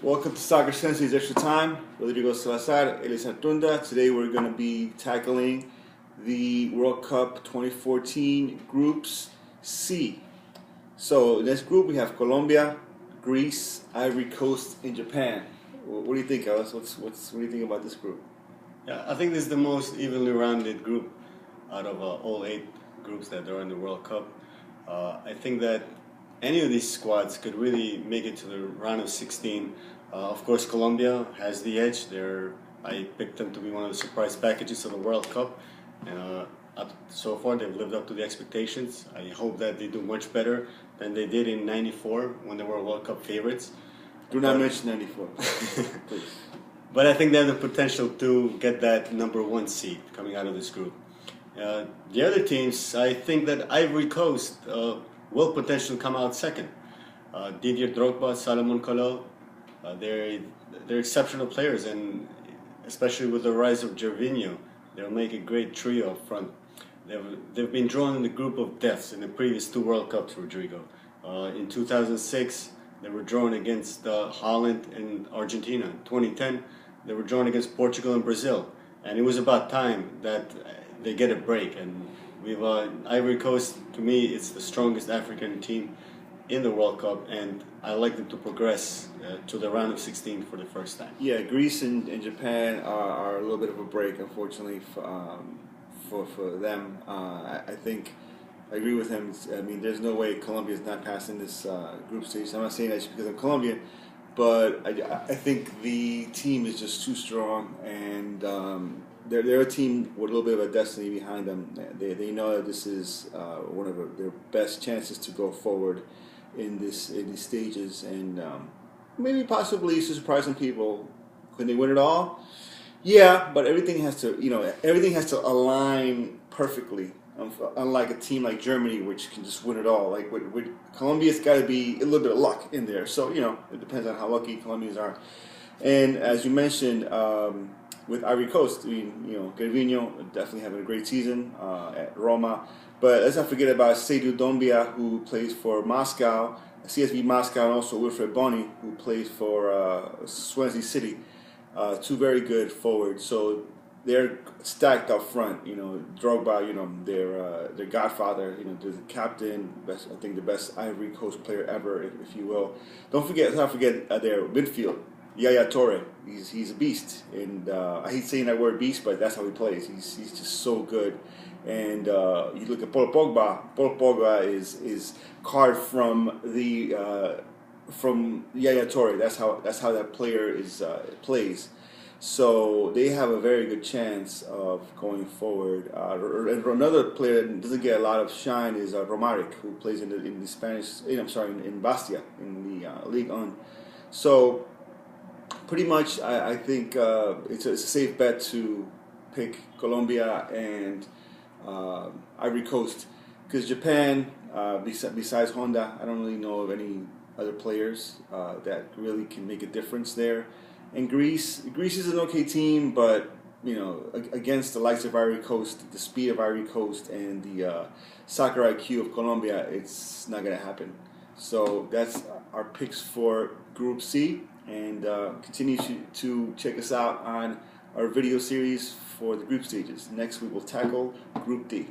Welcome to Soccer Senseis Extra Time. Rodrigo Salazar, Ellis and Rodrigo. Today we're going to be tackling the World Cup 2014 Groups C. So in this group we have Colombia, Greece, Ivory Coast, and Japan. What do you think, Ellis? What do you think about this group? Yeah, I think this is the most evenly rounded group out of all 8 groups that are in the World Cup. I think that any of these squads could really make it to the round of 16. Of course, Colombia has the edge. I picked them to be one of the surprise packages of the World Cup, and so far they've lived up to the expectations. I hope that they do much better than they did in '94 when they were World Cup favorites. Do not mention '94, please. But I think they have the potential to get that #1 seed coming out of this group. The other teams, I think that Ivory Coast will potentially come out second. Didier Drogba, Salomon Kalou, they're exceptional players, and especially with the rise of Gervinho, they'll make a great trio up front. They've been drawn in the group of deaths in the previous 2 World Cups, Rodrigo. In 2006, they were drawn against Holland and Argentina. In 2010, they were drawn against Portugal and Brazil. And it was about time that they get a break. And Ivory Coast, to me, it's the strongest African team in the World Cup, and I like them to progress to the round of 16 for the first time. Yeah, Greece and Japan are a little bit of a break, unfortunately, for them. I think I agree with him. I mean, there's no way Colombia is not passing this group stage. I'm not saying that just because I'm Colombian, but I think the team is just too strong, and they're a team with a little bit of a destiny behind them. They know that this is one of their best chances to go forward in these stages, and maybe possibly surprise some people. Can they win it all? Yeah, but everything has to align perfectly. Unlike a team like Germany, which can just win it all. Like with Colombia's got to be a little bit of luck in there. So it depends on how lucky Colombians are. And as you mentioned, with Ivory Coast, I mean, Gervinho definitely having a great season at Roma. But let's not forget about Seydou Doumbia, who plays for Moscow, CSV Moscow, and also Wilfred Bony, who plays for Swansea City. 2 very good forwards. So they're stacked up front. Drogba, their godfather, the captain, I think the best Ivory Coast player ever, if you will. Let's not forget their midfield. Yaya Toure, he's a beast, and I hate saying that word beast, but that's how he plays. He's just so good. And you look at Paul Pogba. Paul Pogba is carved from Yaya Toure. That's how that player plays. So they have a very good chance of going forward. And another player that doesn't get a lot of shine is Romaric, who plays in the Spanish. In Bastia in the Ligue 1. So pretty much, I think it's a safe bet to pick Colombia and Ivory Coast, because Japan, besides Honda, I don't really know of any other players that really can make a difference there. And Greece is an okay team, but against the likes of Ivory Coast, the speed of Ivory Coast, and the soccer IQ of Colombia, it's not going to happen. So that's our picks for Group C. And continue to check us out on our video series for the group stages. Next we will tackle Group D.